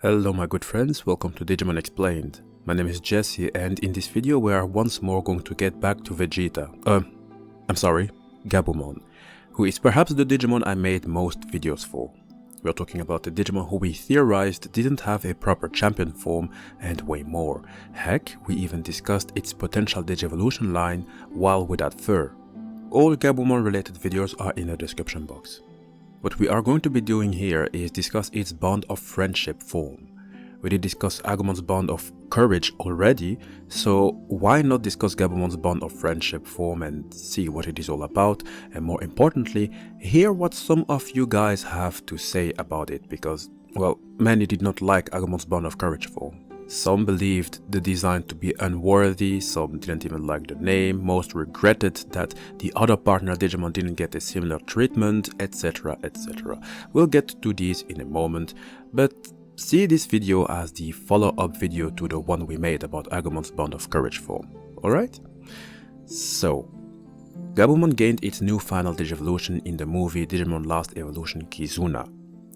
Hello my good friends, welcome to Digimon Explained. My name is Jesse and in this video we are once more going to get back to Gabumon, who is perhaps the Digimon I made most videos for. We are talking about the Digimon who we theorized didn't have a proper champion form and way more. Heck, we even discussed its potential Digivolution line while without fur. All Gabumon related videos are in the description box. What we are going to be doing here is discuss its bond of friendship form. We did discuss Agumon's bond of courage already, so why not discuss Gabumon's bond of friendship form and see what it is all about, and more importantly, hear what some of you guys have to say about it, because, well, many did not like Agumon's bond of courage form. Some believed the design to be unworthy, some didn't even like the name, most regretted that the other partner Digimon didn't get a similar treatment, etc, etc. We'll get to these in a moment, but see this video as the follow-up video to the one we made about Agumon's bond of courage form, alright? So, Gabumon gained its new final Digivolution in the movie Digimon Last Evolution Kizuna.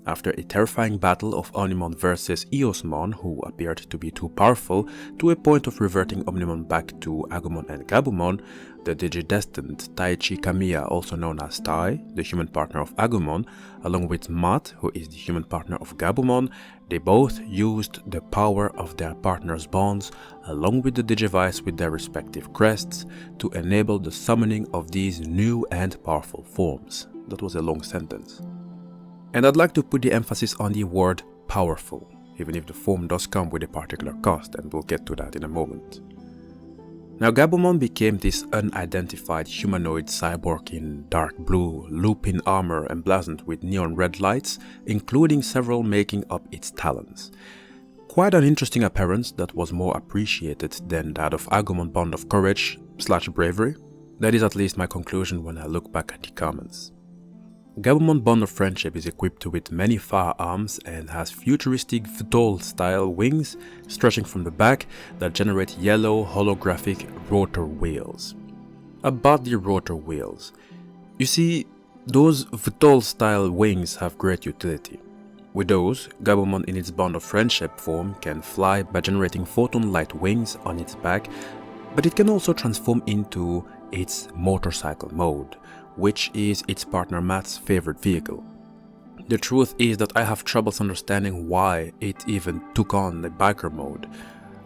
After a terrifying battle of Omnimon versus Eosmon, who appeared to be too powerful to a point of reverting Omnimon back to Agumon and Gabumon, the Digidestined Taichi Kamiya, also known as Tai, the human partner of Agumon, along with Mat, who is the human partner of Gabumon, they both used the power of their partners' bonds, along with the Digivice with their respective crests, to enable the summoning of these new and powerful forms. That was a long sentence. And I'd like to put the emphasis on the word powerful, even if the form does come with a particular cost, and we'll get to that in a moment. Now Gabumon became this unidentified humanoid cyborg in dark blue, lupin armor emblazoned with neon red lights, including several making up its talons. Quite an interesting appearance that was more appreciated than that of Agumon Bond of Courage / Bravery. That is at least my conclusion when I look back at the comments. Gabumon Bond of Friendship is equipped with many firearms and has futuristic VTOL-style wings stretching from the back that generate yellow holographic rotor wheels. About the rotor wheels, you see, those VTOL-style wings have great utility. With those, Gabumon in its Bond of Friendship form can fly by generating photon light wings on its back, but it can also transform into its motorcycle mode, which is its partner Matt's favorite vehicle. The truth is that I have troubles understanding why it even took on a biker mode.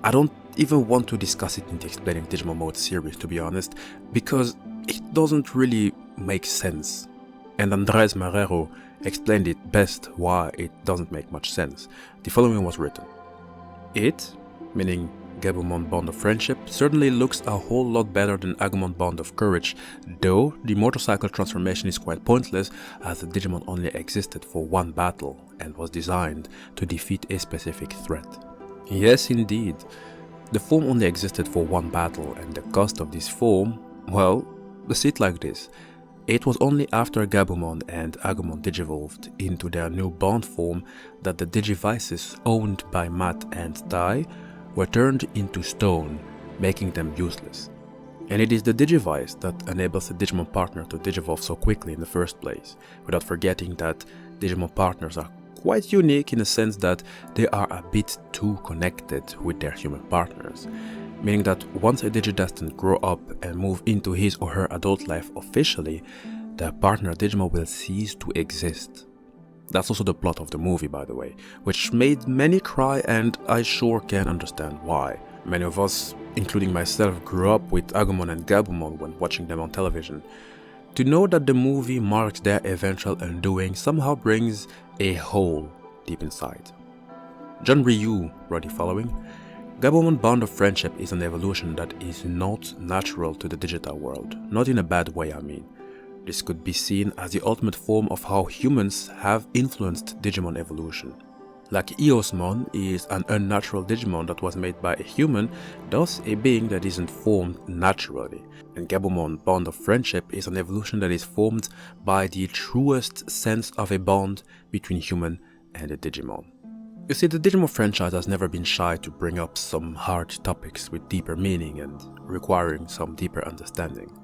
I don't even want to discuss it in the Explaining Digimon Mode series, to be honest, because it doesn't really make sense. And Andres Marrero explained it best why it doesn't make much sense. The following was written. It, meaning Gabumon Bond of Friendship, certainly looks a whole lot better than Agumon Bond of Courage, though the motorcycle transformation is quite pointless as the Digimon only existed for one battle and was designed to defeat a specific threat. Yes indeed, the form only existed for one battle, and the cost of this form, well, see it like this. It was only after Gabumon and Agumon digivolved into their new bond form that the Digivices owned by Matt and Tai were turned into stone, making them useless. And it is the Digivice that enables the Digimon partner to digivolve so quickly in the first place, without forgetting that Digimon partners are quite unique in the sense that they are a bit too connected with their human partners, meaning that once a Digidestined grow up and move into his or her adult life officially, their partner Digimon will cease to exist. That's also the plot of the movie, by the way, which made many cry, and I sure can understand why. Many of us, including myself, grew up with Agumon and Gabumon when watching them on television. To know that the movie marks their eventual undoing somehow brings a hole deep inside. John Ryu wrote the following. Gabumon Bond of Friendship is an evolution that is not natural to the digital world, not in a bad way I mean. This could be seen as the ultimate form of how humans have influenced Digimon evolution. Like Eosmon is an unnatural Digimon that was made by a human, thus a being that isn't formed naturally. And Gabumon Bond of Friendship is an evolution that is formed by the truest sense of a bond between human and a Digimon. You see, the Digimon franchise has never been shy to bring up some hard topics with deeper meaning and requiring some deeper understanding.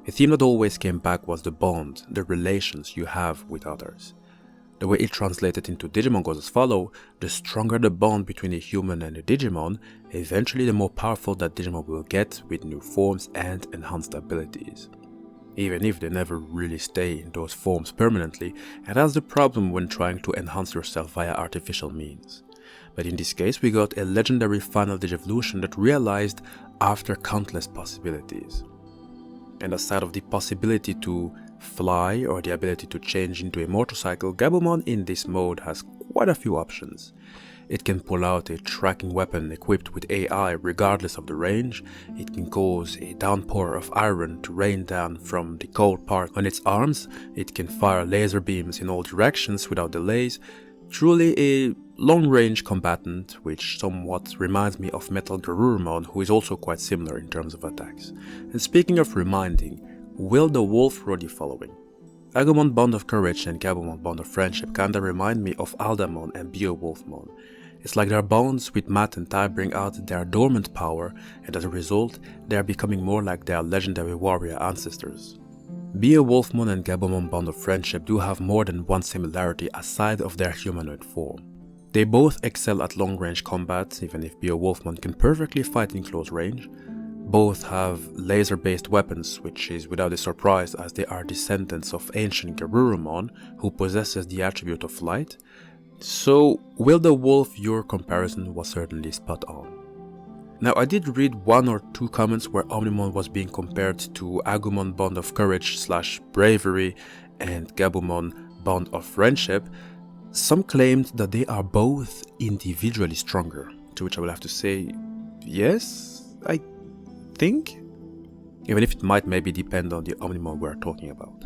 A theme that always came back was the bond, the relations you have with others. The way it translated into Digimon goes as follows: the stronger the bond between a human and a Digimon, eventually the more powerful that Digimon will get with new forms and enhanced abilities. Even if they never really stay in those forms permanently, and that's the problem when trying to enhance yourself via artificial means. But in this case we got a legendary final Digivolution that realized after countless possibilities. And aside of the possibility to fly or the ability to change into a motorcycle, Gabumon in this mode has quite a few options. It can pull out a tracking weapon equipped with AI regardless of the range. It can cause a downpour of iron to rain down from the cold part on its arms. It can fire laser beams in all directions without delays. Truly a long-range combatant, which somewhat reminds me of Metal GARURUMON, who is also quite similar in terms of attacks. And speaking of reminding, Will the Wolf wrote the following: Agumon Bond of Courage and Gabumon Bond of Friendship kinda remind me of Aldamon and BRAVERY. It's like their bonds with Matt and Tai bring out their dormant power, and as a result, they are becoming more like their legendary warrior ancestors. BRAVERY and Gabumon Bond of Friendship do have more than one similarity aside of their humanoid form. They both excel at long-range combat, even if BRAVERY can perfectly fight in close range. Both have laser-based weapons, which is without a surprise as they are descendants of ancient GARURUMON, who possesses the attribute of light. So, Will the Wolf, your comparison was certainly spot on. Now, I did read one or two comments where Omnimon was being compared to Agumon Bond of Courage / Bravery and Gabumon Bond of Friendship. Some claimed that they are both individually stronger, to which I will have to say, yes, I think, even if it might maybe depend on the Omnimon we're talking about.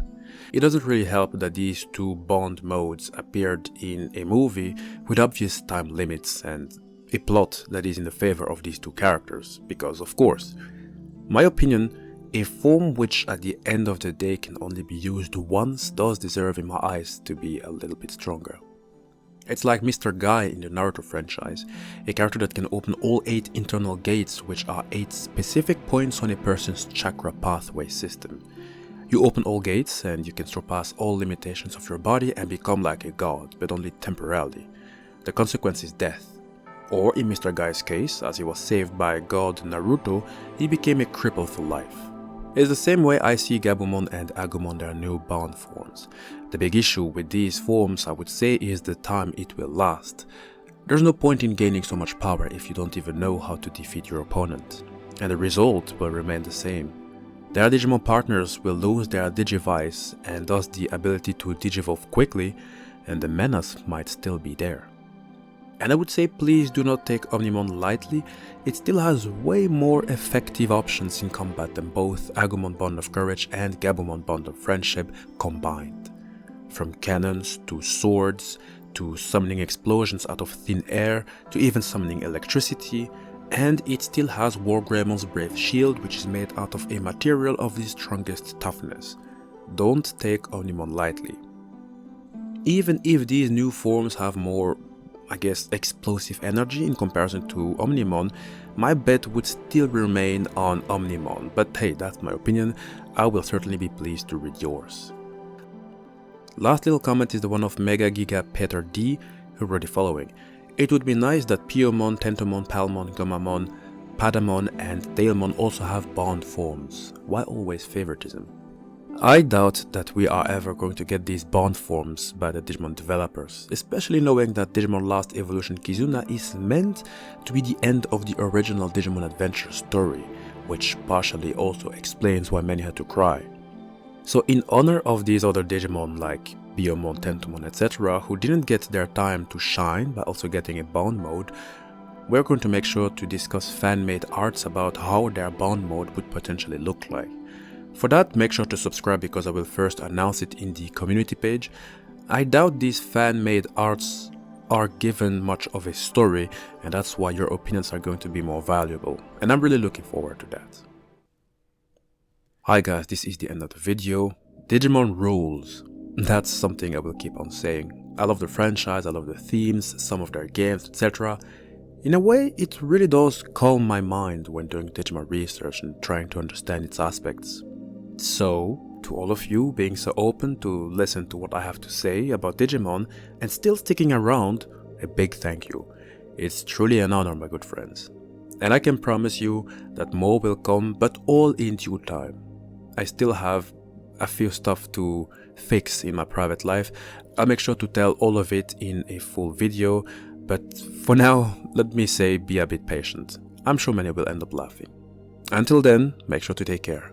It doesn't really help that these two bond modes appeared in a movie with obvious time limits and a plot that is in the favor of these two characters, because of course, my opinion, a form which at the end of the day can only be used once does deserve in my eyes to be a little bit stronger. It's like Mr. Guy in the Naruto franchise, a character that can open all 8 internal gates, which are 8 specific points on a person's chakra pathway system. You open all gates and you can surpass all limitations of your body and become like a god, but only temporarily. The consequence is death. Or in Mr. Guy's case, as he was saved by God Naruto, he became a cripple for life. It's the same way I see Gabumon and Agumon, their new bond forms. The big issue with these forms, I would say, is the time it will last. There's no point in gaining so much power if you don't even know how to defeat your opponent, and the result will remain the same. Their Digimon partners will lose their Digivice and thus the ability to digivolve quickly, and the menace might still be there. And I would say please do not take Omnimon lightly, it still has way more effective options in combat than both Agumon Bond of Courage and Gabumon Bond of Friendship combined. From cannons to swords, to summoning explosions out of thin air, to even summoning electricity, and it still has Wargreymmon's Brave Shield, which is made out of a material of the strongest toughness. Don't take Omnimon lightly. Even if these new forms have more, I guess, explosive energy in comparison to Omnimon, my bet would still remain on Omnimon, but hey, that's my opinion. I will certainly be pleased to read yours. Last little comment is the one of Mega Giga Peter D, who wrote the following: It would be nice that Piyomon, Tentomon, Palmon, Gomamon, Padamon and Tailmon also have bond forms. Why always favoritism? I doubt that we are ever going to get these bond forms by the Digimon developers, especially knowing that Digimon Last Evolution Kizuna is meant to be the end of the original Digimon Adventure story, which partially also explains why many had to cry. So in honor of these other Digimon like Biyomon, Tentomon, etc. who didn't get their time to shine by also getting a bond mode, we're going to make sure to discuss fan-made arts about how their bond mode would potentially look like. For that, make sure to subscribe because I will first announce it in the community page. I doubt these fan-made arts are given much of a story, and that's why your opinions are going to be more valuable, and I'm really looking forward to that. Hi guys, this is the end of the video. Digimon rules. That's something I will keep on saying. I love the franchise, I love the themes, some of their games, etc. In a way, it really does calm my mind when doing Digimon research and trying to understand its aspects. So, to all of you being so open to listen to what I have to say about Digimon and still sticking around, a big thank you. It's truly an honor, my good friends. And I can promise you that more will come, but all in due time. I still have a few stuff to fix in my private life. I'll make sure to tell all of it in a full video, but for now, let me say be a bit patient. I'm sure many will end up laughing. Until then, make sure to take care.